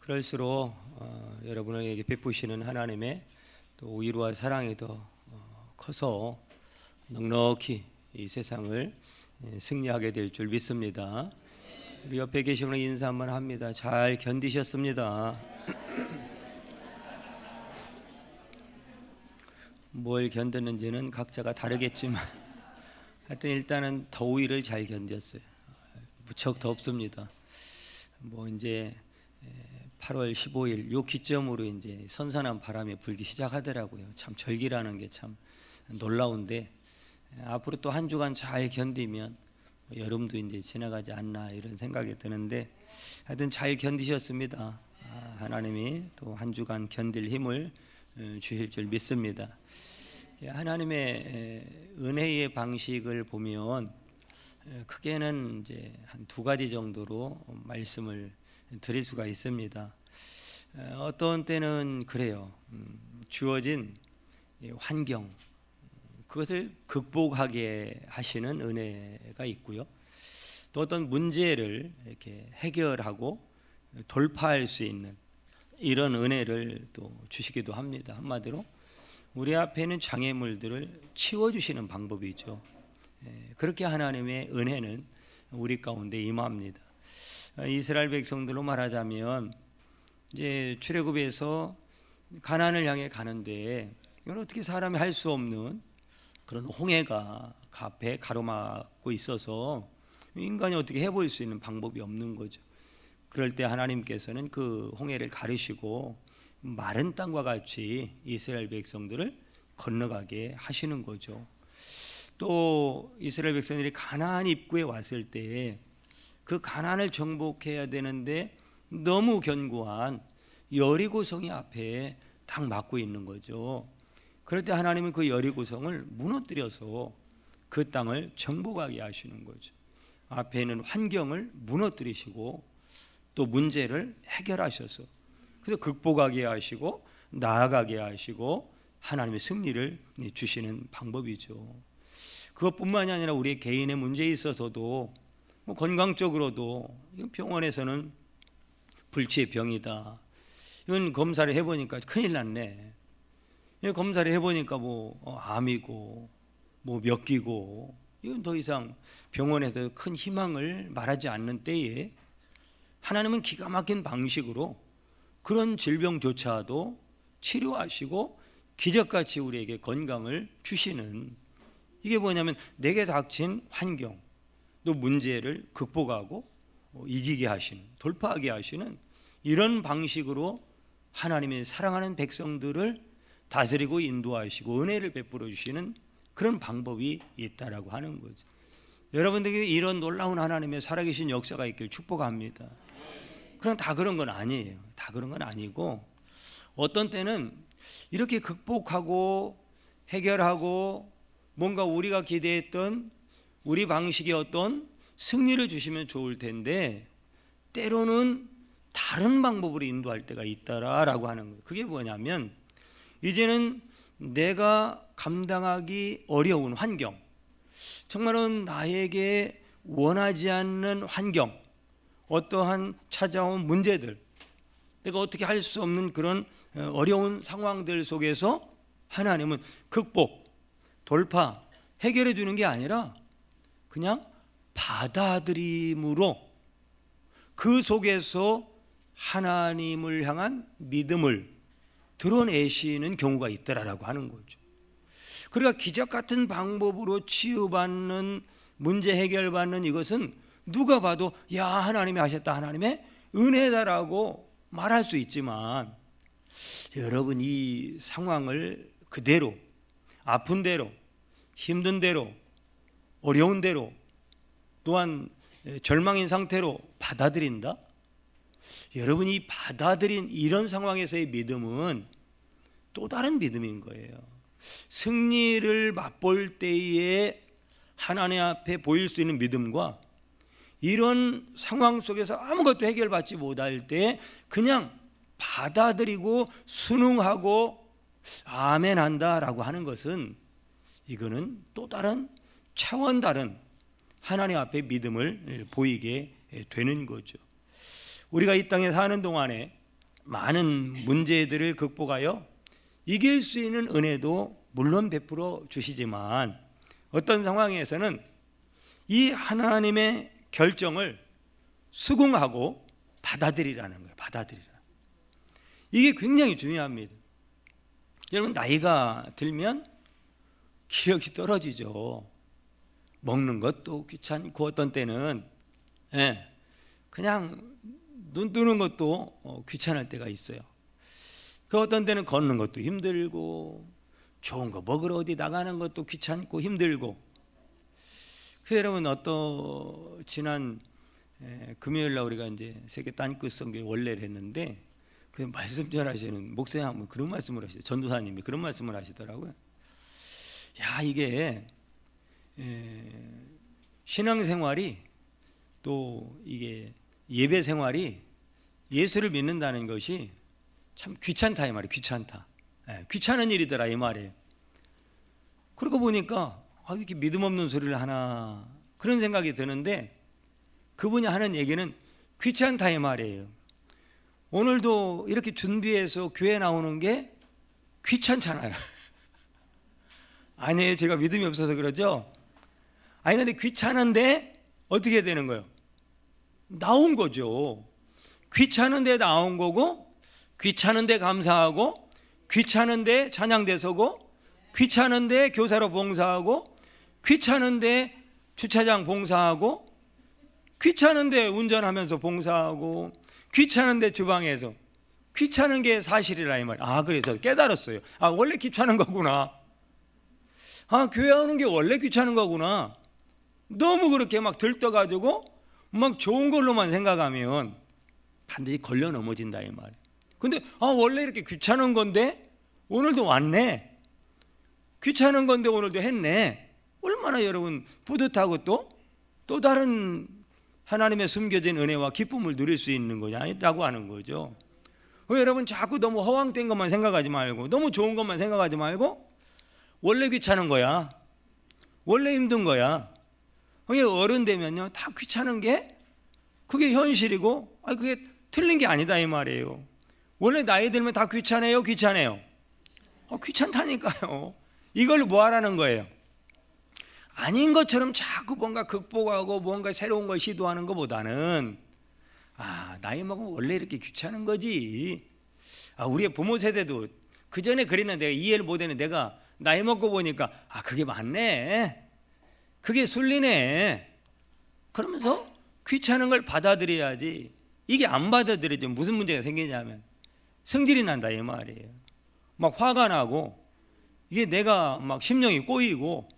그럴수록 여러분에게 베푸시는 하나님의 또 위로와 사랑이 더 커서 넉넉히 이 세상을 승리하게 될 줄 믿습니다. 우리 옆에 계신 분에게 인사 한번 합니다. 잘 견디셨습니다. 뭘 견뎠는지는 각자가 다르겠지만 하여튼 일단은 더위를 잘 견뎠어요. 무척 덥습니다. 뭐 이제 8월 15일 요 기점으로 이제 선선한 바람이 불기 시작하더라고요. 참 절기라는 게 참 놀라운데 앞으로 또 한 주간 잘 견디면 여름도 이제 지나가지 않나 이런 생각이 드는데 하여튼 잘 견디셨습니다. 하나님이 또 한 주간 견딜 힘을 주실 줄 믿습니다. 하나님의 은혜의 방식을 보면 크게는 이제 한 두 가지 정도로 말씀을 드릴 수가 있습니다. 어떤 때는 그래요. 주어진 환경 그것을 극복하게 하시는 은혜가 있고요. 또 어떤 문제를 이렇게 해결하고 돌파할 수 있는 이런 은혜를 또 주시기도 합니다. 한마디로 우리 앞에 있는 장애물들을 치워주시는 방법이죠. 그렇게 하나님의 은혜는 우리 가운데 임합니다. 이스라엘 백성들로 말하자면 이제 출애굽에서 가나안을 향해 가는데 이건 어떻게 사람이 할 수 없는 그런 홍해가 앞에 가로막고 있어서 인간이 어떻게 해볼 수 있는 방법이 없는 거죠. 그럴 때 하나님께서는 그 홍해를 가르시고 마른 땅과 같이 이스라엘 백성들을 건너가게 하시는 거죠. 또 이스라엘 백성들이 가나안 입구에 왔을 때 그 가나안을 정복해야 되는데 너무 견고한 여리고성이 앞에 딱 막고 있는 거죠. 그럴 때 하나님은 그 여리고성을 무너뜨려서 그 땅을 정복하게 하시는 거죠. 앞에 있는 환경을 무너뜨리시고 또 문제를 해결하셔서 그래서 극복하게 하시고 나아가게 하시고 하나님의 승리를 주시는 방법이죠. 그것뿐만이 아니라 우리 개인의 문제에 있어서도 뭐 건강적으로도 병원에서는 불치의 병이다. 이건 검사를 해보니까 큰일 났네. 검사를 해보니까 뭐 암이고 뭐 몇기고 이건 더 이상 병원에서 큰 희망을 말하지 않는 때에 하나님은 기가 막힌 방식으로 그런 질병조차도 치료하시고 기적같이 우리에게 건강을 주시는 이게 뭐냐면 내게 닥친 환경 또 문제를 극복하고 이기게 하시는 돌파하게 하시는 이런 방식으로 하나님의 사랑하는 백성들을 다스리고 인도하시고 은혜를 베풀어 주시는 그런 방법이 있다라고 하는 거죠. 여러분들에게 이런 놀라운 하나님의 살아계신 역사가 있길 축복합니다. 그럼 다 그런 건 아니에요. 다 그런 건 아니고 어떤 때는 이렇게 극복하고 해결하고 뭔가 우리가 기대했던 우리 방식의 어떤 승리를 주시면 좋을 텐데 때로는 다른 방법으로 인도할 때가 있다라고 하는 거예요. 그게 뭐냐면 이제는 내가 감당하기 어려운 환경, 정말은 나에게 원하지 않는 환경, 어떠한 찾아온 문제들, 내가 어떻게 할 수 없는 그런 어려운 상황들 속에서 하나님은 극복, 돌파, 해결해 주는 게 아니라 그냥 받아들임으로 그 속에서 하나님을 향한 믿음을 드러내시는 경우가 있더라라고 하는 거죠. 그러니까 기적 같은 방법으로 치유받는 문제 해결받는 이것은 누가 봐도 야 하나님이 하셨다 하나님의 은혜다라고 말할 수 있지만 여러분 이 상황을 그대로 아픈 대로 힘든 대로 어려운 대로 또한 절망인 상태로 받아들인다? 여러분이 받아들인 이런 상황에서의 믿음은 또 다른 믿음인 거예요. 승리를 맛볼 때에 하나님 앞에 보일 수 있는 믿음과 이런 상황 속에서 아무것도 해결받지 못할 때 그냥 받아들이고 순응하고 아멘 한다라고 하는 것은 이거는 또 다른 차원 다른 하나님 앞에 믿음을 보이게 되는 거죠. 우리가 이 땅에 사는 동안에 많은 문제들을 극복하여 이길 수 있는 은혜도 물론 베풀어 주시지만 어떤 상황에서는 이 하나님의 결정을 수긍하고 받아들이라는 거예요. 받아들이라. 이게 굉장히 중요합니다. 여러분, 나이가 들면 기력이 떨어지죠. 먹는 것도 귀찮고 어떤 때는 그냥 눈 뜨는 것도 귀찮을 때가 있어요. 그 어떤 때는 걷는 것도 힘들고 좋은 거 먹으러 어디 나가는 것도 귀찮고 힘들고. 그래서 여러분, 지난 금요일 날 우리가 이제 세계 땅끝 선교 원래를 했는데 그 말씀 전하시는 목사님 한번 그런 말씀을 하시죠. 전도사님이 그런 말씀을 하시더라고요. 야, 이게 신앙생활이 또 이게 예배 생활이 예수를 믿는다는 것이 참 귀찮다 이 말이에요. 귀찮다. 귀찮은 일이더라 이 말이에요. 그러고 보니까 이렇게 믿음 없는 소리를 하나 그런 생각이 드는데 그분이 하는 얘기는 귀찮다 이 말이에요. 오늘도 이렇게 준비해서 교회 나오는 게 귀찮잖아요. 아니에요. 제가 믿음이 없어서 그러죠. 아니 근데 귀찮은데 어떻게 되는 거예요? 나온 거죠. 귀찮은데 나온 거고, 귀찮은데 감사하고, 귀찮은데 찬양대 서고, 귀찮은데 교사로 봉사하고, 귀찮은데 주차장 봉사하고, 귀찮은데 운전하면서 봉사하고, 귀찮은데 주방에서. 귀찮은 게 사실이라 이 말이에요. 그래서 깨달았어요. 원래 귀찮은 거구나. 교회 오는 게 원래 귀찮은 거구나. 너무 그렇게 막 들떠가지고 막 좋은 걸로만 생각하면 반드시 걸려 넘어진다 이 말이에요. 근데 원래 이렇게 귀찮은 건데 오늘도 왔네. 귀찮은 건데 오늘도 했네. 얼마나 여러분 뿌듯하고 또 다른 하나님의 숨겨진 은혜와 기쁨을 누릴 수 있는 거냐라고 하는 거죠. 여러분 자꾸 너무 허황된 것만 생각하지 말고 너무 좋은 것만 생각하지 말고 원래 귀찮은 거야. 원래 힘든 거야. 그게 어른 되면요 다 귀찮은 게 그게 현실이고 그게 틀린 게 아니다 이 말이에요. 원래 나이 들면 다 귀찮아요? 귀찮다니까요. 이걸 뭐 하라는 거예요? 아닌 것처럼 자꾸 뭔가 극복하고 뭔가 새로운 걸 시도하는 것보다는 나이 먹으면 원래 이렇게 귀찮은 거지. 우리의 부모 세대도 그 전에 그랬는데 내가 이해를 못했는데 내가 나이 먹고 보니까 그게 맞네. 그게 순리네. 그러면서 귀찮은 걸 받아들여야지. 이게 안 받아들여지면 무슨 문제가 생기냐면 성질이 난다 이 말이에요. 막 화가 나고 이게 내가 막 심령이 꼬이고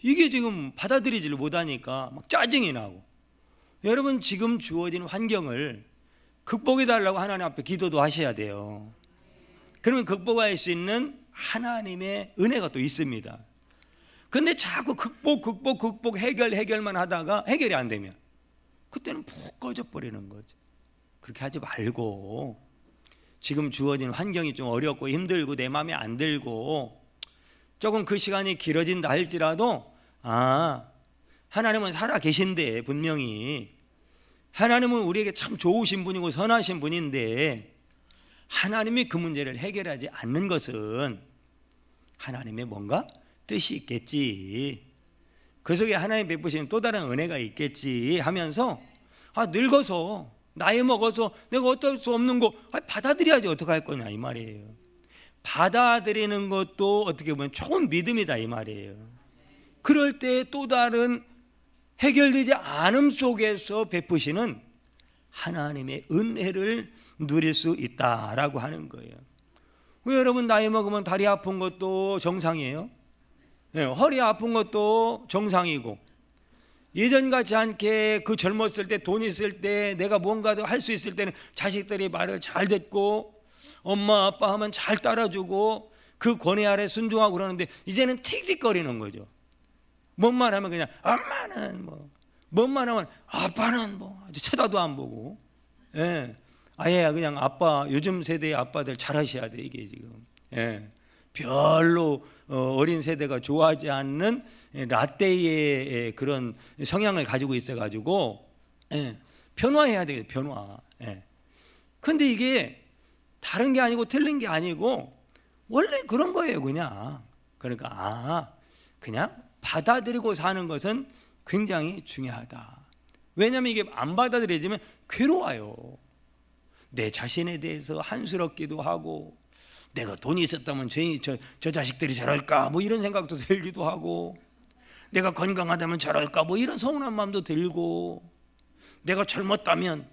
이게 지금 받아들이지를 못하니까 막 짜증이 나고. 여러분 지금 주어진 환경을 극복해 달라고 하나님 앞에 기도도 하셔야 돼요. 그러면 극복할 수 있는 하나님의 은혜가 또 있습니다. 근데 자꾸 극복 해결만 하다가 해결이 안 되면 그때는 푹 꺼져버리는 거죠. 그렇게 하지 말고 지금 주어진 환경이 좀 어렵고 힘들고 내 마음에 안 들고 조금 그 시간이 길어진다 할지라도 하나님은 살아 계신데 분명히 하나님은 우리에게 참 좋으신 분이고 선하신 분인데 하나님이 그 문제를 해결하지 않는 것은 하나님의 뭔가 뜻이 있겠지. 그 속에 하나님 베푸시는 또 다른 은혜가 있겠지 하면서 늙어서 나이 먹어서 내가 어쩔 수 없는 거 받아들여야지 어떡할 거냐 이 말이에요. 받아들이는 것도 어떻게 보면 좋은 믿음이다 이 말이에요. 그럴 때 또 다른 해결되지 않음 속에서 베푸시는 하나님의 은혜를 누릴 수 있다라고 하는 거예요. 왜 여러분 나이 먹으면 다리 아픈 것도 정상이에요? 허리 아픈 것도 정상이고 예전 같지 않게 그 젊었을 때 돈 있을 때 내가 뭔가도 할 수 있을 때는 자식들이 말을 잘 듣고 엄마 아빠 하면 잘 따라주고 그 권위 아래 순종하고 그러는데 이제는 틱틱거리는 거죠. 뭔만 하면 그냥 엄마는 뭔만 하면 아빠는 아주 쳐다도 안 보고 아예 그냥 아빠 요즘 세대의 아빠들 잘하셔야 돼 이게 지금 별로 어린 세대가 좋아하지 않는 라떼의 그런 성향을 가지고 있어가지고 변화해야 돼요. 변화. 근데 이게 다른 게 아니고 틀린 게 아니고 원래 그런 거예요. 그냥 그러니까 그냥 받아들이고 사는 것은 굉장히 중요하다. 왜냐하면 이게 안 받아들여지면 괴로워요. 내 자신에 대해서 한스럽기도 하고, 내가 돈이 있었다면 저 자식들이 저럴까 뭐 이런 생각도 들기도 하고, 내가 건강하다면 저럴까 뭐 이런 서운한 마음도 들고, 내가 젊었다면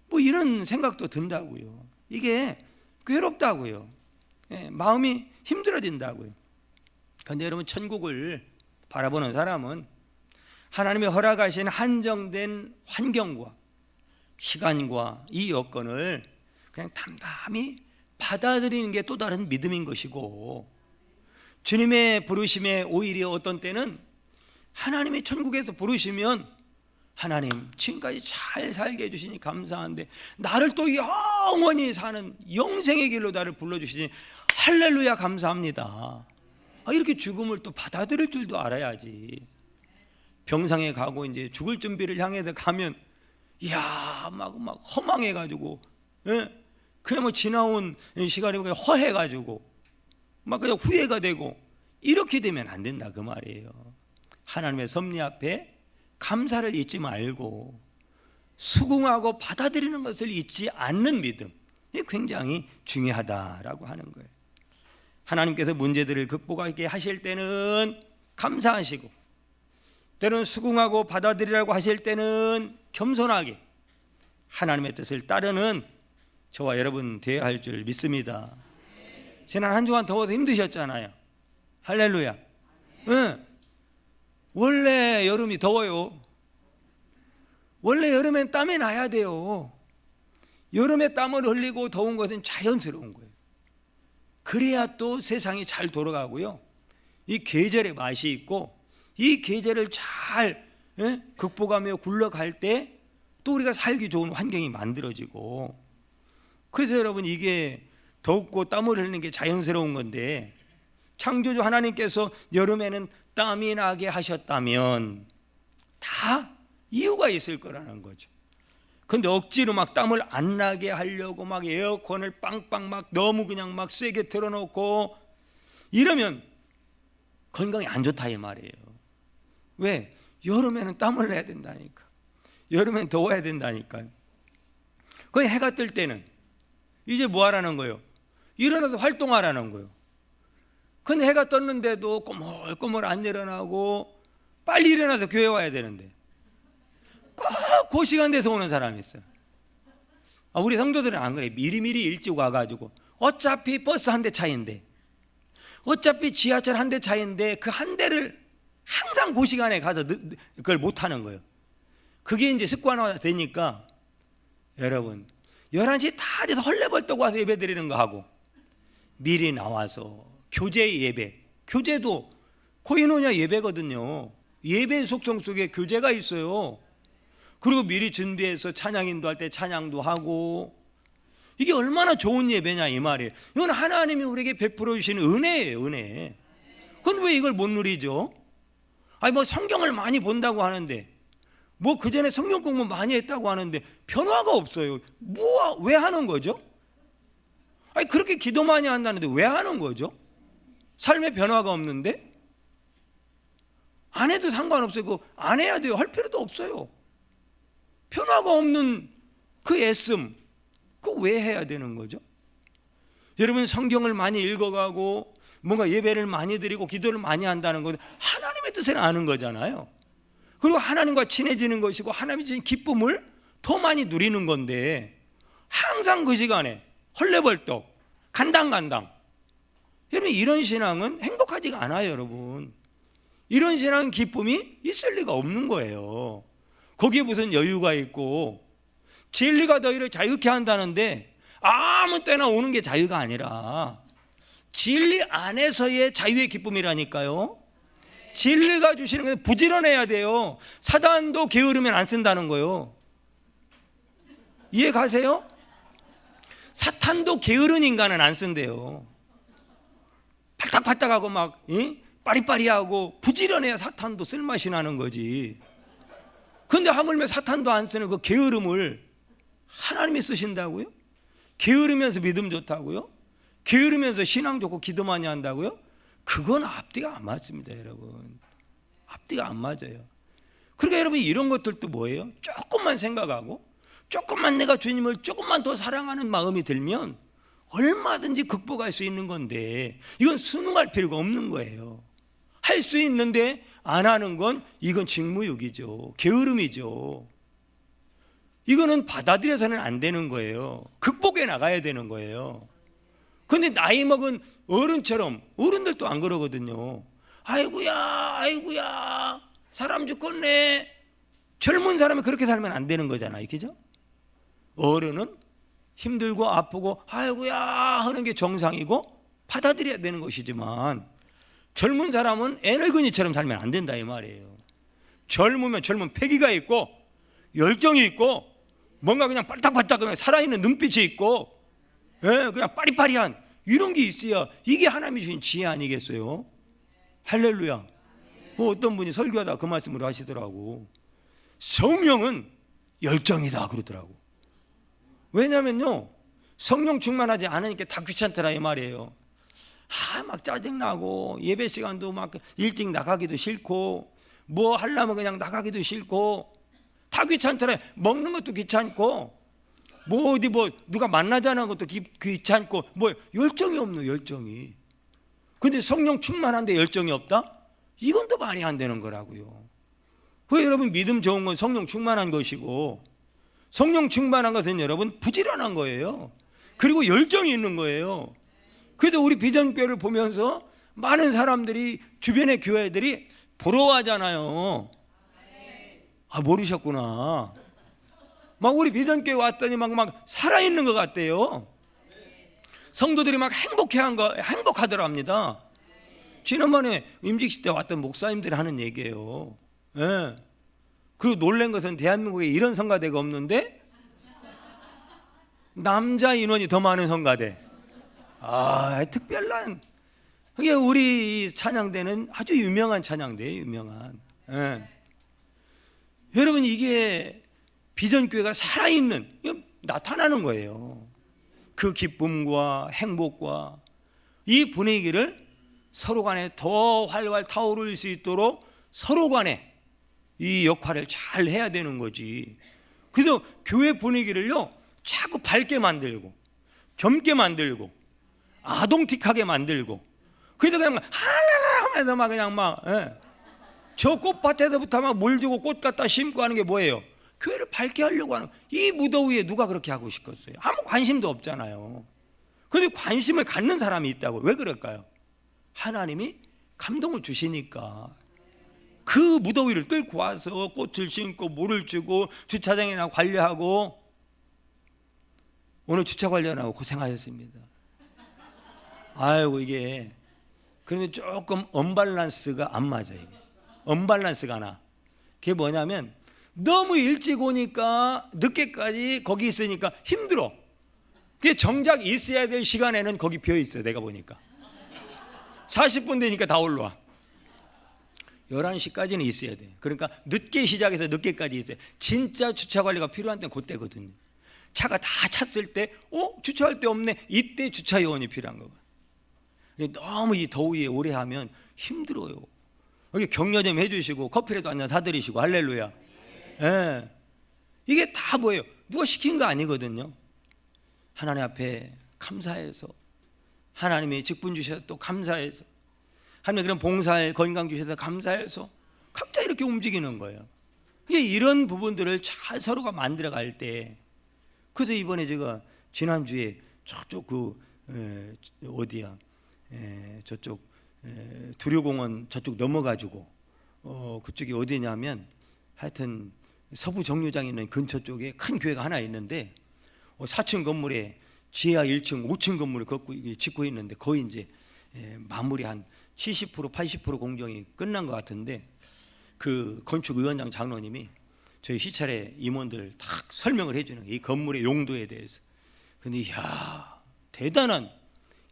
뭐 이런 생각도 든다고요. 이게 괴롭다고요. 마음이 힘들어진다고요. 그런데 여러분, 천국을 바라보는 사람은 하나님이 허락하신 한정된 환경과 시간과 이 여건을 그냥 담담히 받아들이는 게 또 다른 믿음인 것이고, 주님의 부르심에 오히려 어떤 때는 하나님의 천국에서 부르시면 하나님 지금까지 잘 살게 해주시니 감사한데 나를 또 영원히 사는 영생의 길로 나를 불러주시니 할렐루야 감사합니다. 이렇게 죽음을 또 받아들일 줄도 알아야지. 병상에 가고 이제 죽을 준비를 향해서 가면 막 허망해가지고, 그냥 뭐 지나온 시간이 허해가지고 막 그냥 후회가 되고 이렇게 되면 안 된다 그 말이에요. 하나님의 섭리 앞에 감사를 잊지 말고 수긍하고 받아들이는 것을 잊지 않는 믿음, 이게 굉장히 중요하다라고 하는 거예요. 하나님께서 문제들을 극복하게 하실 때는 감사하시고, 때로는 수긍하고 받아들이라고 하실 때는 겸손하게 하나님의 뜻을 따르는 저와 여러분 되어야 할 줄 믿습니다. 지난 한 주간 더워서 힘드셨잖아요. 할렐루야. 원래 여름이 더워요. 원래 여름엔 땀이 나야 돼요. 여름에 땀을 흘리고 더운 것은 자연스러운 거예요. 그래야 또 세상이 잘 돌아가고요. 이 계절의 맛이 있고, 이 계절을 잘 극복하며 굴러갈 때 또 우리가 살기 좋은 환경이 만들어지고, 그래서 여러분, 이게 덥고 땀을 흘리는 게 자연스러운 건데, 창조주 하나님께서 여름에는 땀이 나게 하셨다면 다 이유가 있을 거라는 거죠. 근데 억지로 막 땀을 안 나게 하려고 막 에어컨을 빵빵 막 너무 그냥 막 세게 틀어놓고 이러면 건강에 안 좋다 이 말이에요. 왜? 여름에는 땀을 내야 된다니까. 여름엔 더워야 된다니까요. 거의 해가 뜰 때는 이제 뭐 하라는 거예요? 일어나서 활동하라는 거예요. 근데 해가 떴는데도 꼬물꼬물 안 일어나고 빨리 일어나서 교회 와야 되는데 꼭 그 시간 돼서 오는 사람이 있어요. 우리 성도들은 안 그래. 미리미리 일찍 와가지고 어차피 버스 한 대 차인데, 어차피 지하철 한 대 차인데 그 한 대를 항상 그 시간에 가서 그걸 못하는 거예요. 그게 이제 습관화가 되니까 여러분 11시 다 돼서 헐레벌떡 와서 예배 드리는 거 하고, 미리 나와서 교제 예배, 교제도 코이노냐 예배거든요. 예배 속성 속에 교제가 있어요. 그리고 미리 준비해서 찬양 인도할 때 찬양도 하고, 이게 얼마나 좋은 예배냐 이 말이에요. 이건 하나님이 우리에게 베풀어 주시는 은혜예요, 은혜. 그건 왜 이걸 못 누리죠? 뭐 성경을 많이 본다고 하는데, 뭐 그전에 성경 공부 많이 했다고 하는데 변화가 없어요. 왜 하는 거죠? 그렇게 기도 많이 한다는데 왜 하는 거죠? 삶에 변화가 없는데? 안 해도 상관없어요. 안 해야 돼요. 할 필요도 없어요. 변화가 없는 그 애씀, 그거 왜 해야 되는 거죠? 여러분, 성경을 많이 읽어가고 뭔가 예배를 많이 드리고 기도를 많이 한다는 건 하나님의 뜻을 아는 거잖아요. 그리고 하나님과 친해지는 것이고 하나님의 주신 기쁨을 더 많이 누리는 건데, 항상 그 시간에 헐레벌떡 간당간당, 여러분 이런 신앙은 행복하지가 않아요. 여러분, 이런 신앙은 기쁨이 있을 리가 없는 거예요. 거기에 무슨 여유가 있고, 진리가 너희를 자유케 한다는데 아무 때나 오는 게 자유가 아니라 진리 안에서의 자유의 기쁨이라니까요. 진리가 주시는 건 부지런해야 돼요. 사단도 게으르면 안 쓴다는 거예요. 이해 가세요? 사탄도 게으른 인간은 안 쓴대요. 팔딱팔딱하고 막 빠리빠리하고 부지런해야 사탄도 쓸맛이 나는 거지. 근데 하물며 사탄도 안 쓰는 그 게으름을 하나님이 쓰신다고요? 게으르면서 믿음 좋다고요? 게으르면서 신앙 좋고 기도 많이 한다고요? 그건 앞뒤가 안 맞습니다, 여러분. 앞뒤가 안 맞아요. 그러니까 여러분, 이런 것들도 뭐예요? 조금만 생각하고 조금만 내가 주님을 조금만 더 사랑하는 마음이 들면 얼마든지 극복할 수 있는 건데, 이건 순응할 필요가 없는 거예요. 할 수 있는데 안 하는 건 이건 직무유기죠. 게으름이죠. 이거는 받아들여서는 안 되는 거예요. 극복해 나가야 되는 거예요. 그런데 나이 먹은 어른처럼, 어른들도 안 그러거든요. 아이고야 아이고야 사람 죽겠네. 젊은 사람이 그렇게 살면 안 되는 거잖아요, 그죠? 어른은 힘들고 아프고 아이고야 하는 게 정상이고 받아들여야 되는 것이지만, 젊은 사람은 애늙은이처럼 살면 안 된다 이 말이에요. 젊으면 젊은 패기가 있고 열정이 있고 뭔가 그냥 빨딱빨딱 그냥 살아있는 눈빛이 있고, 그냥 빠리빠리한 이런 게 있어야 이게 하나님이 주신 지혜 아니겠어요? 할렐루야. 어떤 분이 설교하다 그 말씀을 하시더라고. 성령은 열정이다 그러더라고. 왜냐면요, 성령 충만하지 않으니까 다 귀찮더라 이 말이에요. 막 짜증나고 예배 시간도 막 일찍 나가기도 싫고 뭐 하려면 그냥 나가기도 싫고 다 귀찮더라. 먹는 것도 귀찮고 뭐 어디 뭐 누가 만나자는 것도 귀찮고 뭐 열정이 없는 열정이. 근데 성령 충만한데 열정이 없다? 이건 또 말이 안 되는 거라고요. 그 여러분, 믿음 좋은 건 성령 충만한 것이고, 성령 충만한 것은 여러분 부지런한 거예요. 그리고 열정이 있는 거예요. 그래도 우리 비전교회를 보면서 많은 사람들이, 주변의 교회들이 부러워하잖아요. 모르셨구나. 막 우리 비전교회 왔더니 막 살아있는 것 같대요. 성도들이 막 행복하더랍니다. 지난번에 임직식 때 왔던 목사님들이 하는 얘기예요. 그리고 놀란 것은 대한민국에 이런 성가대가 없는데 남자 인원이 더 많은 성가대. 특별한. 그게 우리 찬양대는 아주 유명한 찬양대예요, 유명한. 여러분, 이게 비전교회가 살아있는, 나타나는 거예요. 그 기쁨과 행복과 이 분위기를 서로 간에 더 활활 타오를 수 있도록 서로 간에 이 역할을 잘 해야 되는 거지. 그래서 교회 분위기를요 자꾸 밝게 만들고 젊게 만들고 아동틱하게 만들고, 그래도 그냥 할랄라 하면서 막 그냥 저 꽃밭에서부터 막 물 주고 꽃 갖다 심고 하는 게 뭐예요? 교회를 밝게 하려고 하는. 이 무더위에 누가 그렇게 하고 싶겠어요? 아무 관심도 없잖아요. 그런데 관심을 갖는 사람이 있다고. 왜 그럴까요? 하나님이 감동을 주시니까. 그 무더위를 뚫고 와서 꽃을 심고 물을 주고 주차장이나 관리하고. 오늘 주차 관리하고 고생하셨습니다. 아이고, 이게 그런데 조금 언밸런스가 안 맞아요. 이게 언밸런스가 나. 그게 뭐냐면 너무 일찍 오니까 늦게까지 거기 있으니까 힘들어. 그게 정작 있어야 될 시간에는 거기 비어 있어요. 내가 보니까 40분 되니까 다 올라와. 11시까지는 있어야 돼. 그러니까 늦게 시작해서 늦게까지 있어요. 진짜 주차 관리가 필요한 때는 그때거든요. 차가 다 찼을 때 주차할 데 없네. 이때 주차 요원이 필요한 거예요. 너무 이 더위에 오래 하면 힘들어요. 여기 격려 좀 해주시고 커피라도 한잔 사드리시고. 할렐루야. 이게 다 뭐예요? 누가 시킨 거 아니거든요. 하나님 앞에 감사해서, 하나님이 직분 주셔서 또 감사해서, 하나님 그런 봉사할 건강 주셔서 감사해서 각자 이렇게 움직이는 거예요. 이런 부분들을 잘 서로가 만들어 갈 때. 그래서 이번에 제가 지난주에 저쪽 어디야, 저쪽 두류공원 저쪽 넘어가지고 그쪽이 어디냐면 하여튼 서부 정류장 있는 근처 쪽에 큰 교회가 하나 있는데 4층 건물에 지하 1층 5층 건물을 짓고 있는데 거의 이제 마무리 한 70% 80% 공정이 끝난 것 같은데, 그 건축위원장 장로님이 저희 시찰의 임원들 다 설명을 해주는 이 건물의 용도에 대해서. 근데 이야, 대단한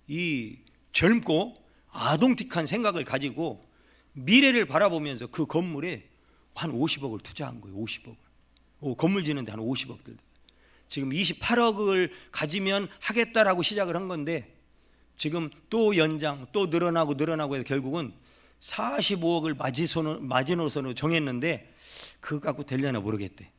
이 젊고 아동틱한 생각을 가지고 미래를 바라보면서 그 건물에 한 50억을 투자한 거예요. 50억을. 건물 짓는데 한 50억 들. 지금 28억을 가지면 하겠다라고 시작을 한 건데 지금 또 연장, 또 늘어나고 해서 결국은 45억을 마지노선으로 정했는데 그거 갖고 되려나 모르겠대.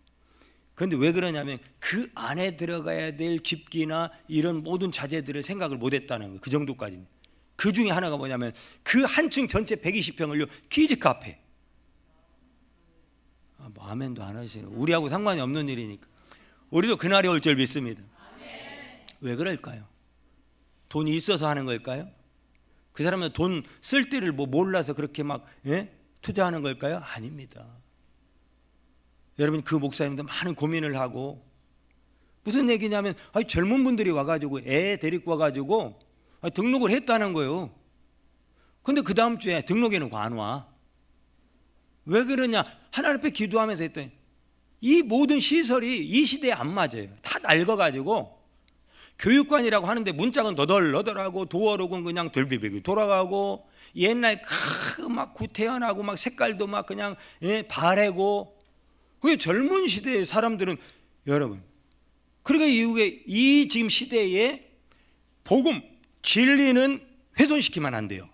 그런데 왜 그러냐면 그 안에 들어가야 될 집기나 이런 모든 자재들을 생각을 못했다는 거예요. 그 정도까지는. 그 중에 하나가 뭐냐면 그 한 층 전체 120평을요 키즈 카페. 뭐 아멘도 안 하시고 우리하고 상관이 없는 일이니까 우리도 그날이 올 줄 믿습니다. 왜 그럴까요? 돈이 있어서 하는 걸까요? 그 사람은 돈 쓸 때를 뭐 몰라서 그렇게 막 투자하는 걸까요? 아닙니다. 여러분 그 목사님도 많은 고민을 하고 무슨 얘기냐면 젊은 분들이 와가지고 애 데리고 와가지고 등록을 했다는 거예요. 근데 그 다음 주에 등록해놓고 안 와. 왜 그러냐? 하나님 앞에 기도하면서 했더니 이 모든 시설이 이 시대에 안 맞아요. 다 낡아가지고 교육관이라고 하는데 문짝은 너덜너덜하고 도어록은 그냥 들비비고 돌아가고 옛날 막 구태연하고 막 색깔도 막 그냥 바래고 그 젊은 시대의 사람들은 여러분 그러니까 이후에 이 지금 시대에 복음 진리는 훼손시키면 안 돼요.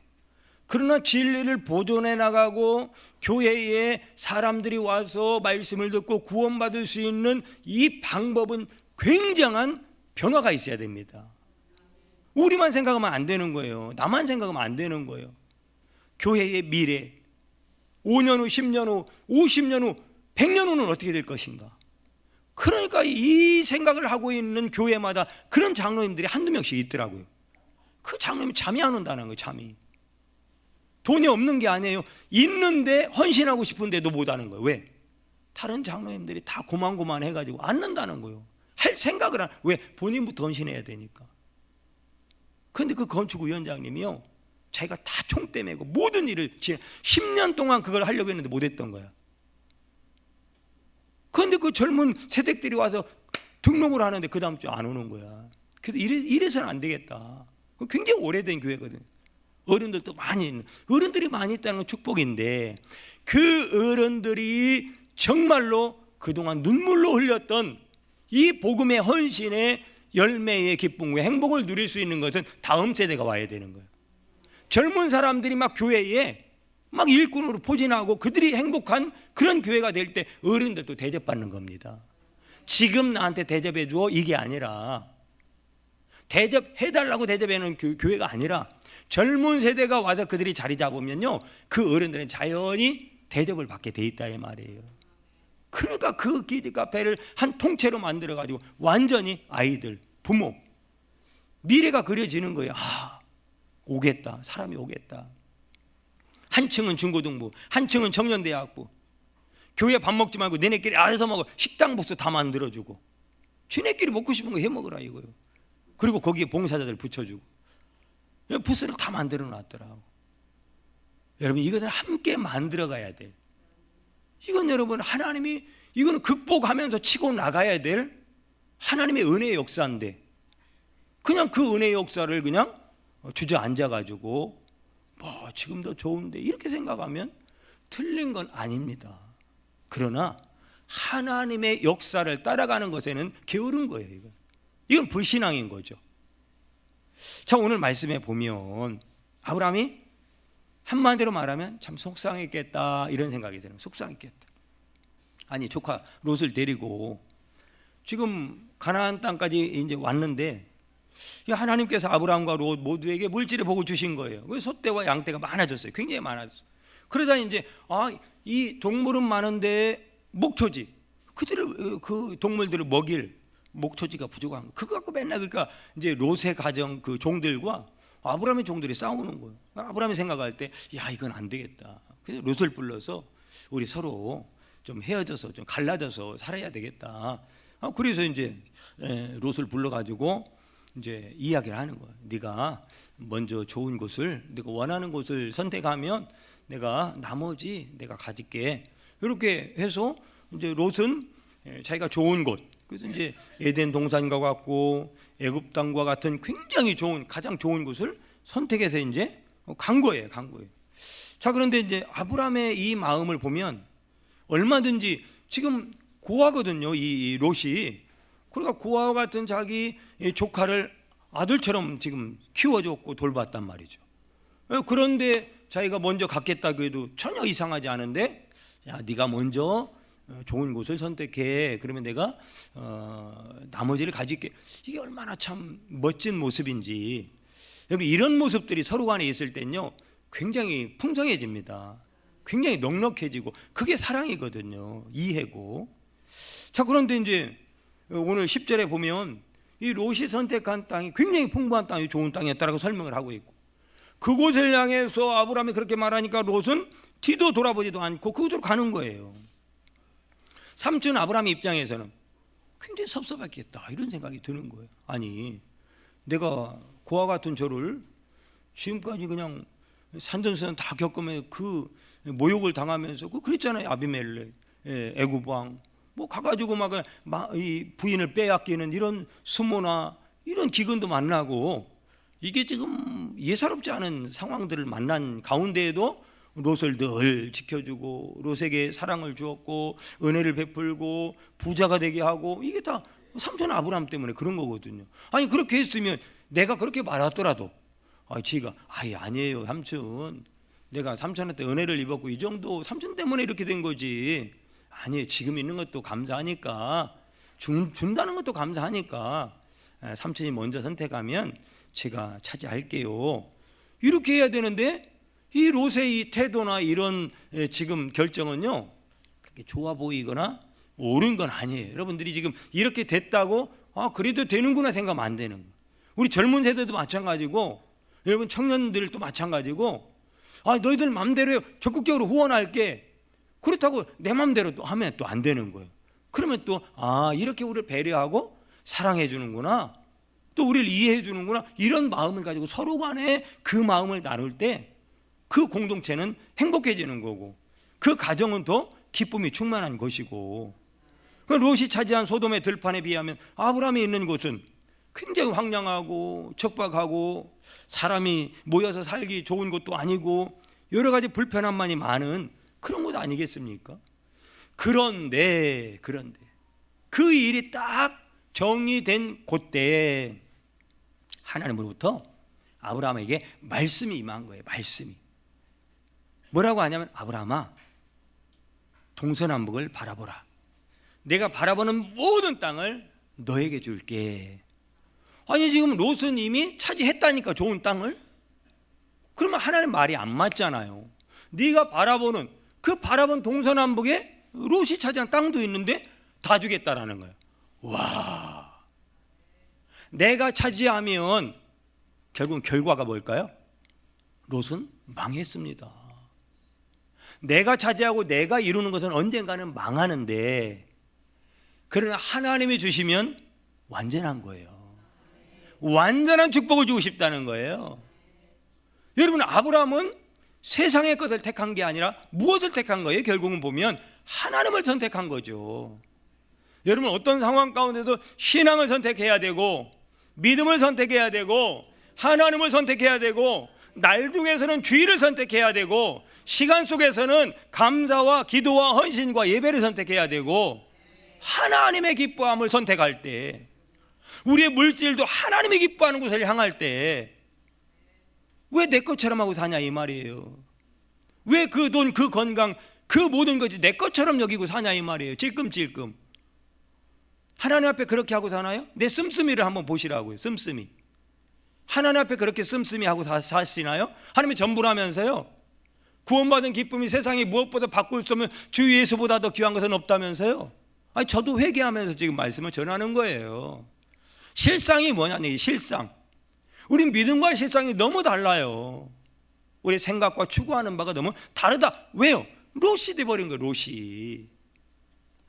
그러나 진리를 보존해 나가고 교회에 사람들이 와서 말씀을 듣고 구원받을 수 있는 이 방법은 굉장한 변화가 있어야 됩니다. 우리만 생각하면 안 되는 거예요. 나만 생각하면 안 되는 거예요. 교회의 미래 5년 후, 10년 후, 50년 후, 100년 후는 어떻게 될 것인가. 그러니까 이 생각을 하고 있는 교회마다 그런 장로님들이 한두 명씩 있더라고요. 그 장로님이 잠이 안 온다는 거예요. 잠이. 돈이 없는 게 아니에요. 있는데 헌신하고 싶은데도 못하는 거예요. 왜? 다른 장로님들이 다 고만고만 해가지고 앉는다는 거예요. 할 생각을 안. 왜? 본인부터 헌신해야 되니까. 그런데 그 건축위원장님이요 자기가 다 총대 매고 모든 일을 10년 동안 그걸 하려고 했는데 못했던 거야. 그런데 그 젊은 세대들이 와서 등록을 하는데 그 다음 주에 안 오는 거야. 그래서 이래서는 안 되겠다. 굉장히 오래된 교회거든. 어른들도 많이 있는, 어른들이 많이 있다는 건 축복인데 그 어른들이 정말로 그동안 눈물로 흘렸던 이 복음의 헌신의 열매의 기쁨과 행복을 누릴 수 있는 것은 다음 세대가 와야 되는 거예요. 젊은 사람들이 막 교회에 막 일꾼으로 포진하고 그들이 행복한 그런 교회가 될 때 어른들도 대접받는 겁니다. 지금 나한테 대접해 줘 이게 아니라 대접해달라고 대접해놓은 교회가 아니라 젊은 세대가 와서 그들이 자리 잡으면요 그 어른들은 자연히 대접을 받게 돼 있다 이 말이에요. 그러니까 그 키즈 카페를 한 통째로 만들어 가지고 완전히 아이들, 부모 미래가 그려지는 거예요. 오겠다. 사람이 오겠다. 한 층은 중고등부, 한 층은 청년대학부. 교회 밥 먹지 말고 너네끼리 알아서 먹어. 식당 보스 다 만들어주고 지네끼리 먹고 싶은 거 해먹으라 이거예요. 그리고 거기에 봉사자들 붙여주고 부스를 다 만들어 놨더라고. 여러분 이것을 함께 만들어 가야 돼. 이건 여러분 하나님이 이거는 극복하면서 치고 나가야 될 하나님의 은혜의 역사인데 그냥 그 은혜의 역사를 그냥 주저앉아 가지고 뭐 지금도 좋은데 이렇게 생각하면 틀린 건 아닙니다. 그러나 하나님의 역사를 따라가는 것에는 게으른 거예요. 이건 불신앙인 거죠. 자, 오늘 말씀에 보면 아브라함이 한마디로 말하면 참 속상했겠다 이런 생각이 드는. 속상했겠다. 아니 조카 롯을 데리고 지금 가나안 땅까지 이제 왔는데 하나님께서 아브라함과 롯 모두에게 물질의 복을 주신 거예요. 그래서 소떼와 양떼가 많아졌어요. 굉장히 많아졌어요. 그러다 이제 이 동물은 많은데 목초지 그들을 그 동물들을 먹일 목초지가 부족한 거. 그거 갖고 맨날 그러니까 이제 롯의 가정 그 종들과 아브라함의 종들이 싸우는 거예요. 아브라함이 생각할 때 이건 안 되겠다. 그래서 롯을 불러서 우리 서로 좀 헤어져서 좀 갈라져서 살아야 되겠다. 그래서 이제 롯을 불러가지고 이제 이야기를 하는 거예요. 네가 먼저 좋은 곳을 네가 원하는 곳을 선택하면 내가 나머지 내가 가질게. 이렇게 해서 이제 롯은 자기가 좋은 곳 그래서 이제 에덴 동산과 같고 애굽 땅과 같은 굉장히 좋은 가장 좋은 곳을 선택해서 이제 간 거예요. 자 그런데 이제 아브라함의 이 마음을 보면 얼마든지 지금 고하거든요. 이 롯이 그러니까 고아와 같은 자기 조카를 아들처럼 지금 키워줬고 돌봤단 말이죠. 그런데 자기가 먼저 갖겠다고 해도 전혀 이상하지 않은데, 야, 네가 먼저 좋은 곳을 선택해. 그러면 내가 나머지를 가질게. 이게 얼마나 참 멋진 모습인지. 여러분, 이런 모습들이 서로 간에 있을 땐요 굉장히 풍성해집니다. 굉장히 넉넉해지고, 그게 사랑이거든요. 이해고. 자, 그런데 이제 오늘 10절에 보면 이 롯이 선택한 땅이 굉장히 풍부한 땅이 좋은 땅이었다라고 설명을 하고 있고, 그곳을 향해서 아브라함이 그렇게 말하니까 롯은 뒤도 돌아보지도 않고 그곳으로 가는 거예요. 삼촌 아브라함 입장에서는 굉장히 섭섭했겠다 이런 생각이 드는 거예요. 아니, 내가 고아 같은 저를 지금까지 그냥 산전수전 다 겪으면 그 모욕을 당하면서 그랬잖아요. 아비멜렉, 애굽 왕, 뭐 가가지고 막 이 부인을 빼앗기는 이런 수모나 이런 기근도 만나고, 이게 지금 예사롭지 않은 상황들을 만난 가운데에도 롯을 늘 지켜주고 롯에게 사랑을 주었고 은혜를 베풀고 부자가 되게 하고, 이게 다 삼촌 아브라함 때문에 그런 거거든요. 아니, 그렇게 했으면 내가 그렇게 말하더라도 지가 아니에요 삼촌, 내가 삼촌한테 은혜를 입었고 이 정도 삼촌 때문에 이렇게 된 거지. 아니에요, 지금 있는 것도 감사하니까, 준다는 것도 감사하니까 삼촌이 먼저 선택하면 제가 차지할게요, 이렇게 해야 되는데, 이 롯의 이 태도나 이런 지금 결정은요 그렇게 좋아 보이거나 옳은 건 아니에요. 여러분들이 지금 이렇게 됐다고 그래도 되는구나 생각하면 안 되는 거예요. 우리 젊은 세대도 마찬가지고, 여러분 청년들도 마찬가지고, 너희들 맘대로 적극적으로 후원할게, 그렇다고 내 맘대로 또 하면 또 안 되는 거예요. 그러면 또 이렇게 우리를 배려하고 사랑해 주는구나, 또 우리를 이해해 주는구나, 이런 마음을 가지고 서로 간에 그 마음을 나눌 때 그 공동체는 행복해지는 거고, 그 가정은 더 기쁨이 충만한 것이고. 롯이 차지한 소돔의 들판에 비하면 아브라함이 있는 곳은 굉장히 황량하고 척박하고 사람이 모여서 살기 좋은 곳도 아니고 여러 가지 불편함만이 많은 그런 곳 아니겠습니까? 그런데 그 일이 딱 정리된 그때에 하나님으로부터 아브라함에게 말씀이 임한 거예요. 말씀이 뭐라고 하냐면, 아브라함아, 동서남북을 바라보라. 내가 바라보는 모든 땅을 너에게 줄게. 아니, 지금 롯은 이미 차지했다니까, 좋은 땅을. 그러면 하나님 말이 안 맞잖아요. 네가 바라보는 바라본 동서남북에 롯이 차지한 땅도 있는데 다 주겠다라는 거예요. 와, 내가 차지하면 결국 결과가 뭘까요? 롯은 망했습니다. 내가 차지하고 내가 이루는 것은 언젠가는 망하는데, 그러나 하나님이 주시면 완전한 거예요. 완전한 축복을 주고 싶다는 거예요. 여러분, 아브라함은 세상의 것을 택한 게 아니라 무엇을 택한 거예요? 결국은 보면 하나님을 선택한 거죠. 여러분, 어떤 상황 가운데도 신앙을 선택해야 되고 믿음을 선택해야 되고 하나님을 선택해야 되고, 날 중에서는 주의를 선택해야 되고, 시간 속에서는 감사와 기도와 헌신과 예배를 선택해야 되고, 하나님의 기뻐함을 선택할 때, 우리의 물질도 하나님이 기뻐하는 곳을 향할 때 왜 내 것처럼 하고 사냐 이 말이에요. 왜 그 돈, 그 건강, 그 모든 것이 내 것처럼 여기고 사냐 이 말이에요. 찔끔찔끔. 하나님 앞에 그렇게 하고 사나요? 내 씀씀이를 한번 보시라고요. 씀씀이. 하나님 앞에 그렇게 씀씀이 하고 사시나요? 하나님이 전부라면서요. 구원받은 기쁨이 세상에 무엇보다 바꿀 수 없는 주 예수보다 더 귀한 것은 없다면서요. 아니, 저도 회개하면서 지금 말씀을 전하는 거예요. 실상이 뭐냐니, 실상. 우리 믿음과 실상이 너무 달라요. 우리 생각과 추구하는 바가 너무 다르다. 왜요? 롯이 돼버린 거예요. 롯이.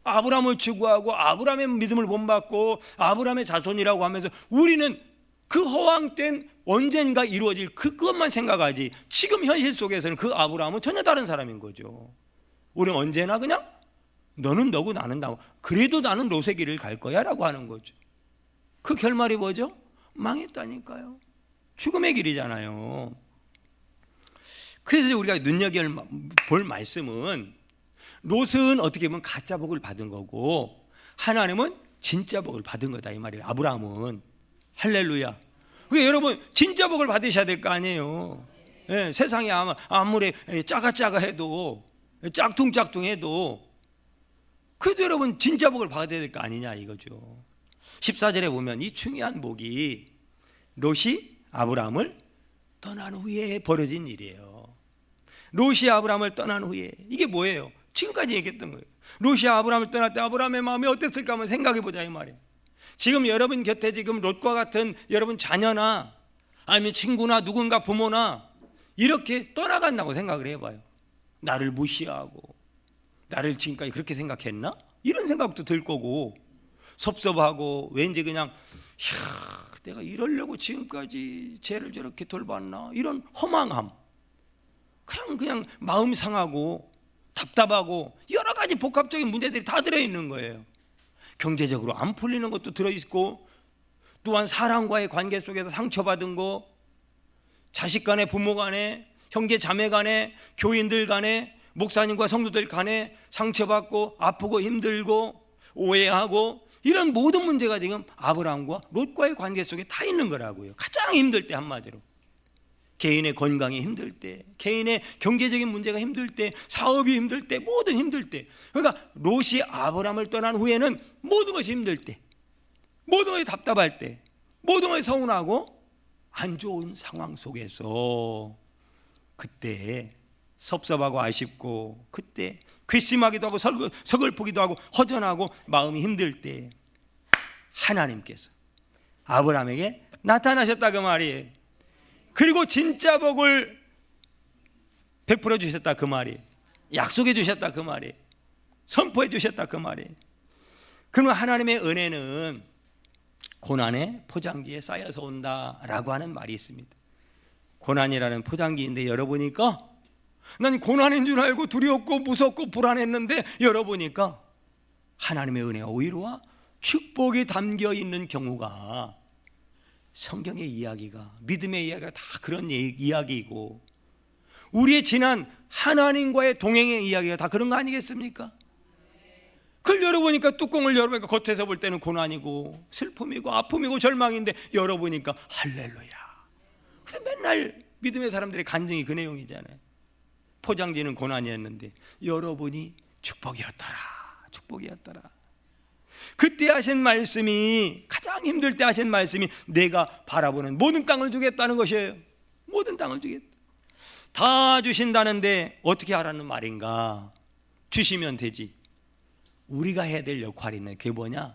아브라함을 추구하고 아브라함의 믿음을 본받고 아브라함의 자손이라고 하면서 우리는 그 허황된 언젠가 이루어질 그것만 생각하지, 지금 현실 속에서는 그 아브라함은 전혀 다른 사람인 거죠. 우리는 언제나 그냥 너는 너고 나는 나고, 그래도 나는 롯의 길을 갈 거야 라고 하는 거죠. 그 결말이 뭐죠? 망했다니까요. 죽음의 길이잖아요. 그래서 우리가 눈여겨볼 말씀은, 롯은 어떻게 보면 가짜 복을 받은 거고 하나님은 진짜 복을 받은 거다 이 말이에요. 아브라함은. 할렐루야. 그게 여러분 진짜 복을 받으셔야 될 거 아니에요. 예, 세상이 아무리 짜가짜가해도 짝퉁짝퉁해도 그래도 여러분 진짜 복을 받아야 될 거 아니냐 이거죠. 14절에 보면 이 중요한 복이 롯이 아브라함을 떠난 후에 벌어진 일이에요. 롯이 아브라함을 떠난 후에 이게 뭐예요? 지금까지 얘기했던 거예요. 롯이 아브라함을 떠날 때 아브라함의 마음이 어땠을까 한번 생각해 보자 이 말이에요. 지금 여러분 곁에 지금 롯과 같은 여러분 자녀나 아니면 친구나 누군가 부모나 이렇게 떠나간다고 생각을 해봐요. 나를 무시하고 나를 지금까지 그렇게 생각했나? 이런 생각도 들 거고 섭섭하고 왠지 그냥 내가 이러려고 지금까지 쟤를 저렇게 돌봤나? 이런 허망함, 그냥 마음 상하고 답답하고 여러 가지 복합적인 문제들이 다 들어있는 거예요. 경제적으로 안 풀리는 것도 들어있고 또한 사람과의 관계 속에서 상처받은 거, 자식 간에 부모 간에 형제 자매 간에 교인들 간에 목사님과 성도들 간에 상처받고 아프고 힘들고 오해하고 이런 모든 문제가 지금 아브라함과 롯과의 관계 속에 다 있는 거라고요. 가장 힘들 때 한마디로 개인의 건강이 힘들 때, 개인의 경제적인 문제가 힘들 때, 사업이 힘들 때, 모든 힘들 때. 그러니까 롯이 아브라함을 떠난 후에는 모든 것이 힘들 때, 모든 것이 답답할 때, 모든 것이 서운하고 안 좋은 상황 속에서 그때 섭섭하고 아쉽고 그때 괘씸하기도 하고 서글프기도 하고 허전하고 마음이 힘들 때 하나님께서 아브라함에게 나타나셨다 그 말이에요. 그리고 진짜 복을 베풀어 주셨다 그 말이에요. 약속해 주셨다 그 말이에요. 선포해 주셨다 그 말이에요. 그러면 하나님의 은혜는 고난의 포장지에 쌓여서 온다라고 하는 말이 있습니다. 고난이라는 포장지인데 열어보니까 난 고난인 줄 알고 두렵고 무섭고 불안했는데 열어보니까 하나님의 은혜와 오히려와 축복이 담겨 있는 경우가 성경의 이야기가, 믿음의 이야기가 다 그런 이야기이고 우리의 지난 하나님과의 동행의 이야기가 다 그런 거 아니겠습니까? 그걸 열어보니까 뚜껑을 열어보니까 겉에서 볼 때는 고난이고 슬픔이고 아픔이고 절망인데 열어보니까 할렐루야. 그래서 맨날 믿음의 사람들의 간증이 그 내용이잖아요. 포장지는 고난이었는데 열어보니 축복이었더라. 축복이었더라. 그때 하신 말씀이, 가장 힘들 때 하신 말씀이 내가 바라보는 모든 땅을 주겠다는 것이에요. 모든 땅을 주겠다. 다 주신다는데 어떻게 하라는 말인가? 주시면 되지. 우리가 해야 될 역할이 있네. 그게 뭐냐?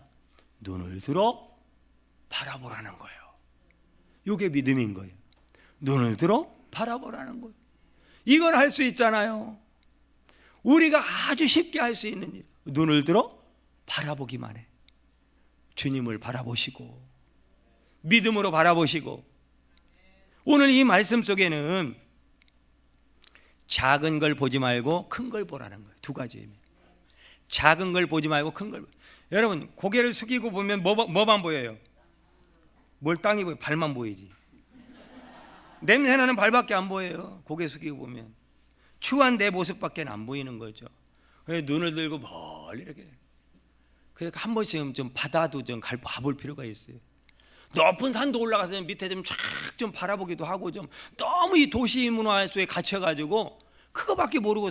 눈을 들어 바라보라는 거예요. 이게 믿음인 거예요. 눈을 들어 바라보라는 거예요. 이건 할 수 있잖아요. 우리가 아주 쉽게 할 수 있는 일. 눈을 들어 바라보기만 해. 주님을 바라보시고 믿음으로 바라보시고 오늘 이 말씀 속에는 작은 걸 보지 말고 큰 걸 보라는 거예요. 두 가지입니다. 작은 걸 보지 말고 큰 걸. 여러분 고개를 숙이고 보면 뭐만 보여요? 뭘 땅이 보여? 발만 보이지. 냄새나는 발밖에 안 보여요. 고개 숙이고 보면 추한 내 모습밖에 안 보이는 거죠. 그래서 눈을 들고 멀리 이렇게. 그러니까 한 번씩은 좀 바다도 좀 가볼 필요가 있어요. 높은 산도 올라가서 밑에 좀 쫙 좀 바라보기도 하고 좀 너무 이 도시 문화 속에 갇혀가지고 그거밖에 모르고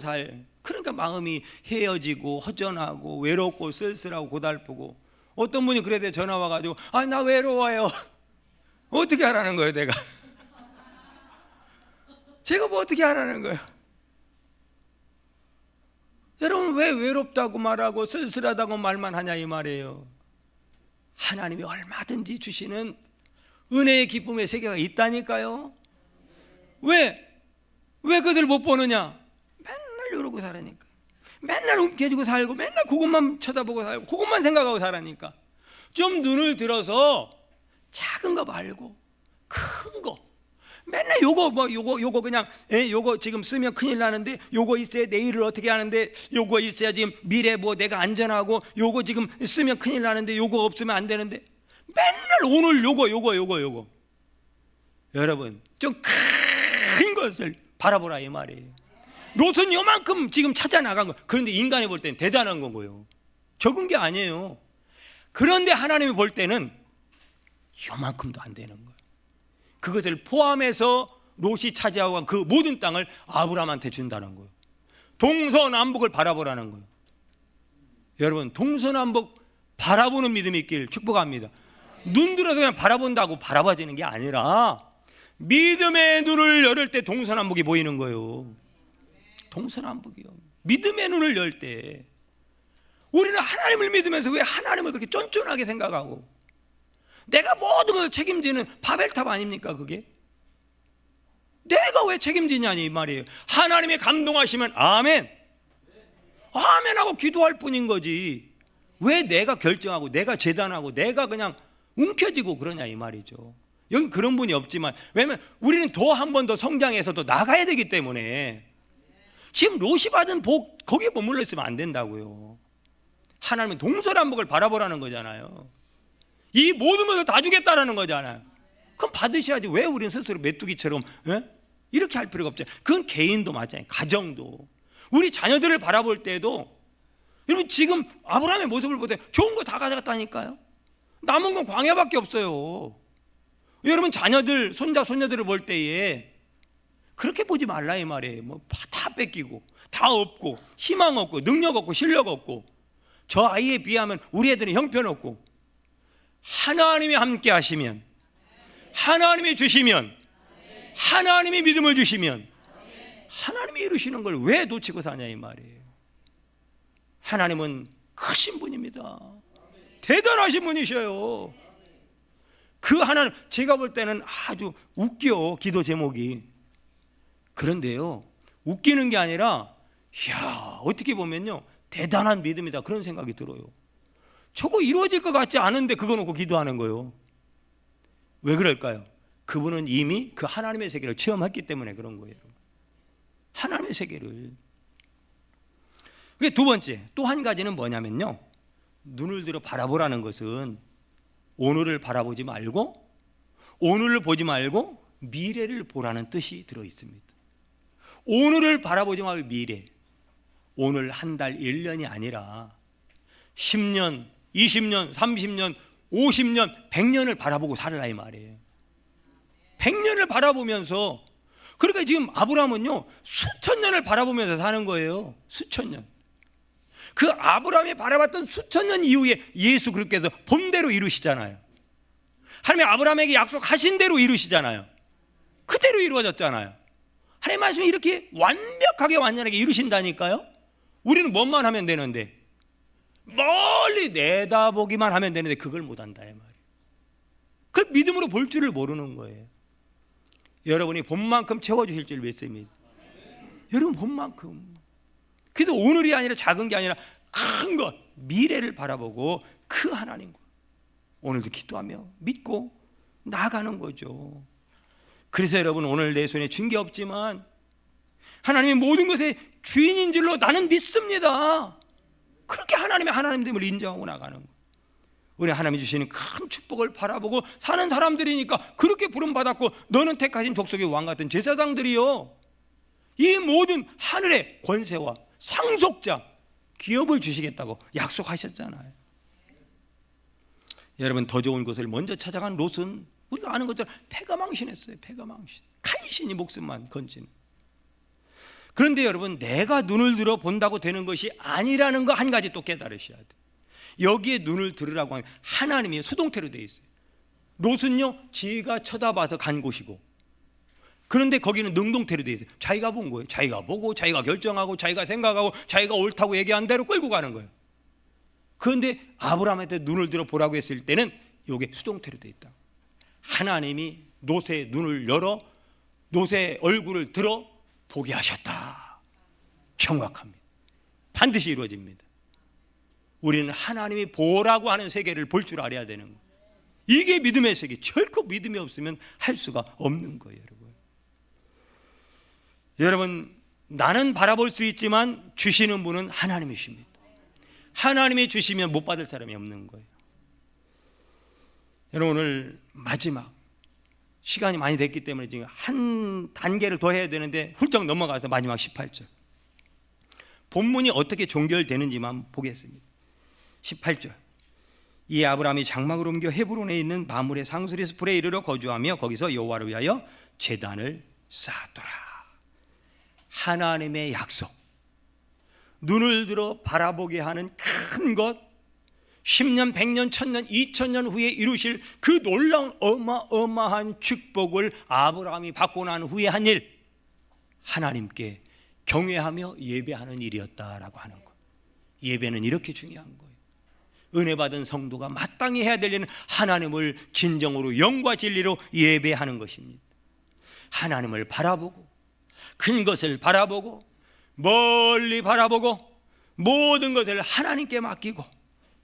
그러니까 마음이 헤어지고 허전하고 외롭고 쓸쓸하고 고달프고 어떤 분이 그래도 전화 와가지고 나 외로워요. 어떻게 하라는 거예요 내가? 제가 뭐 어떻게 하라는 거예요? 여러분 왜 외롭다고 말하고 쓸쓸하다고 말만 하냐 이 말이에요. 하나님이 얼마든지 주시는 은혜의 기쁨의 세계가 있다니까요. 왜 그들 못 보느냐? 맨날 이러고 살으니까. 맨날 움켜쥐고 살고 맨날 그것만 쳐다보고 살고 그것만 생각하고 살으니까 좀 눈을 들어서 작은 거 말고 큰 거 맨날 요거 그냥 요거 지금 쓰면 큰일 나는데 요거 있어야 내일을 어떻게 하는데 요거 있어야 지금 미래 뭐 내가 안전하고 요거 지금 쓰면 큰일 나는데 요거 없으면 안 되는데 맨날 오늘 요거 여러분 좀 큰 것을 바라보라 이 말이에요. 롯은 요만큼 지금 찾아 나간 거. 그런데 인간이 볼 때는 대단한 거고요. 적은 게 아니에요. 그런데 하나님이 볼 때는 요만큼도 안 되는 거예요. 그것을 포함해서 롯이 차지하고 간 그 모든 땅을 아브라함한테 준다는 거예요. 동서남북을 바라보라는 거예요. 여러분, 동서남북 바라보는 믿음이 있길 축복합니다. 눈 들어서 그냥 바라본다고 바라봐지는 게 아니라 믿음의 눈을 열을 때 동서남북이 보이는 거예요. 동서남북이요. 믿음의 눈을 열 때 우리는 하나님을 믿으면서 왜 하나님을 그렇게 쫀쫀하게 생각하고 내가 모든 걸 책임지는 바벨탑 아닙니까 그게? 내가 왜 책임지냐니 이 말이에요. 하나님의 감동하시면 아멘, 아멘하고 기도할 뿐인 거지 왜 내가 결정하고 내가 재단하고 내가 그냥 움켜쥐고 그러냐 이 말이죠. 여기 그런 분이 없지만 왜냐면 우리는 더 한 번 더 성장해서 더 나가야 되기 때문에 지금 롯이 받은 복 거기에 머물러 있으면 안 된다고요. 하나님은 동서남북을 바라보라는 거잖아요. 이 모든 것을 다 주겠다라는 거잖아요. 그럼 받으셔야지. 왜 우리는 스스로 메뚜기처럼 이렇게 할 필요가 없잖아요. 그건 개인도 마찬가지예요. 가정도 우리 자녀들을 바라볼 때도 여러분 지금 아브라함의 모습을 보세요. 좋은 거 다 가져갔다니까요. 남은 건 광야밖에 없어요. 여러분 자녀들 손자 손녀들을 볼 때에 그렇게 보지 말라 이 말이에요. 뭐 다 뺏기고 다 없고 희망 없고 능력 없고 실력 없고 저 아이에 비하면 우리 애들은 형편없고 하나님이 함께 하시면 하나님이 주시면 하나님이 믿음을 주시면 하나님이 이루시는 걸 왜 놓치고 사냐 이 말이에요. 하나님은 크신 분입니다. 대단하신 분이셔요. 그 하나님 제가 볼 때는 아주 웃겨 기도 제목이. 그런데요 웃기는 게 아니라 이야 어떻게 보면요 대단한 믿음이다 그런 생각이 들어요. 저거 이루어질 것 같지 않은데 그거 놓고 기도하는 거예요. 왜 그럴까요? 그분은 이미 그 하나님의 세계를 체험했기 때문에 그런 거예요. 하나님의 세계를. 그게 두 번째 또 한 가지는 뭐냐면요 눈을 들어 바라보라는 것은 오늘을 바라보지 말고 오늘을 보지 말고 미래를 보라는 뜻이 들어있습니다. 오늘을 바라보지 말고 미래, 오늘 한 달 1년이 아니라 10년, 20년, 30년, 50년, 100년을 바라보고 살라 이 말이에요. 100년을 바라보면서 그러니까 지금 아브라함은요 수천 년을 바라보면서 사는 거예요. 수천 년. 그 아브라함이 바라봤던 수천 년 이후에 예수 그리스도께서 본대로 이루시잖아요. 하나님이 아브라함에게 약속하신 대로 이루시잖아요. 그대로 이루어졌잖아요. 하나님의 말씀이 이렇게 완벽하게 완전하게 이루신다니까요. 우리는 뭐만 하면 되는데 멀리 내다보기만 하면 되는데 그걸 못한다 이 말이에요. 그걸 믿음으로 볼 줄을 모르는 거예요. 여러분이 본만큼 채워주실 줄 믿습니다. 여러분 본만큼. 그래도 오늘이 아니라 작은 게 아니라 큰 것 미래를 바라보고 그 하나님과 오늘도 기도하며 믿고 나가는 거죠. 그래서 여러분 오늘 내 손에 쥔 게 없지만 하나님이 모든 것의 주인인 줄로 나는 믿습니다. 그렇게 하나님의 하나님됨을 인정하고 나가는 거예요. 우리 하나님이 주시는 큰 축복을 바라보고 사는 사람들이니까 그렇게 부름받았고 너는 택하신 족속의 왕 같은 제사장들이요 이 모든 하늘의 권세와 상속자 기업을 주시겠다고 약속하셨잖아요. 여러분 더 좋은 것을 먼저 찾아간 롯은 우리가 아는 것처럼 패가망신했어요. 패가망신. 간신히 목숨만 건지는. 그런데 여러분 내가 눈을 들어 본다고 되는 것이 아니라는 거 한 가지 또 깨달으셔야 돼요. 여기에 눈을 들으라고 하면 하나님이 수동태로 되어 있어요. 롯은요 지가 쳐다봐서 간 곳이고 그런데 거기는 능동태로 되어 있어요. 자기가 본 거예요. 자기가 보고 자기가 결정하고 자기가 생각하고 자기가 옳다고 얘기한 대로 끌고 가는 거예요. 그런데 아브라함한테 눈을 들어 보라고 했을 때는 이게 수동태로 되어 있다. 하나님이 롯의 눈을 열어 롯의 얼굴을 들어 보게 하셨다. 정확합니다. 반드시 이루어집니다. 우리는 하나님이 보라고 하는 세계를 볼 줄 알아야 되는 거예요. 이게 믿음의 세계. 결코 믿음이 없으면 할 수가 없는 거예요. 여러분 나는 바라볼 수 있지만 주시는 분은 하나님이십니다. 하나님이 주시면 못 받을 사람이 없는 거예요. 여러분 오늘 마지막 시간이 많이 됐기 때문에 지금 한 단계를 더 해야 되는데 훌쩍 넘어가서 마지막 18절 본문이 어떻게 종결되는지만 보겠습니다. 18절 이 아브라함이 장막을 옮겨 헤브론에 있는 마물의 상수리 숲에 이르러 거주하며 거기서 여호와를 위하여 제단을 쌓았더라. 하나님의 약속, 눈을 들어 바라보게 하는 큰 것, 10년, 100년, 1000년, 2000년 후에 이루실 그 놀라운 어마어마한 축복을 아브라함이 받고 난 후에 한 일, 하나님께 경외하며 예배하는 일이었다라고 하는 것. 예배는 이렇게 중요한 거예요. 은혜 받은 성도가 마땅히 해야 될 일은 하나님을 진정으로 영과 진리로 예배하는 것입니다. 하나님을 바라보고, 큰 것을 바라보고, 멀리 바라보고, 모든 것을 하나님께 맡기고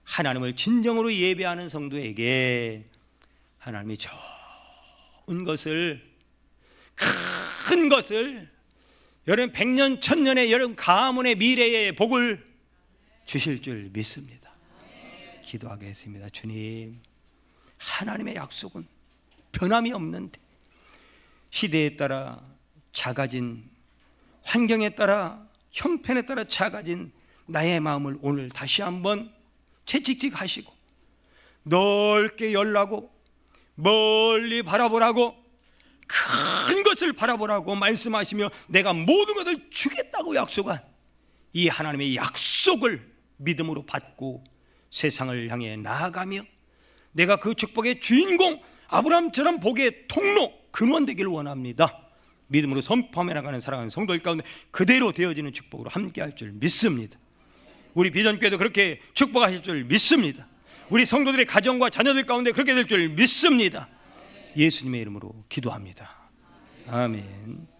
하나님을 진정으로 예배하는 성도에게 하나님이 좋은 것을, 큰 것을, 여러분 100년 1000년의 여러분 가문의 미래의 복을 주실 줄 믿습니다. 기도하겠습니다. 주님, 하나님의 약속은 변함이 없는데 시대에 따라 작아진, 환경에 따라, 형편에 따라 작아진 나의 마음을 오늘 다시 한번 채찍질하시고 넓게 열라고, 멀리 바라보라고, 큰 것을 바라보라고 말씀하시며 내가 모든 것을 주겠다고 약속한 이 하나님의 약속을 믿음으로 받고 세상을 향해 나아가며 내가 그 축복의 주인공 아브라함처럼 복의 통로, 근원 되기를 원합니다. 믿음으로 선포하며 나가는 사랑하는 성도들 가운데 그대로 되어지는 축복으로 함께할 줄 믿습니다. 우리 비전교회도 그렇게 축복하실 줄 믿습니다. 우리 성도들의 가정과 자녀들 가운데 그렇게 될 줄 믿습니다. 예수님의 이름으로 기도합니다. 아멘.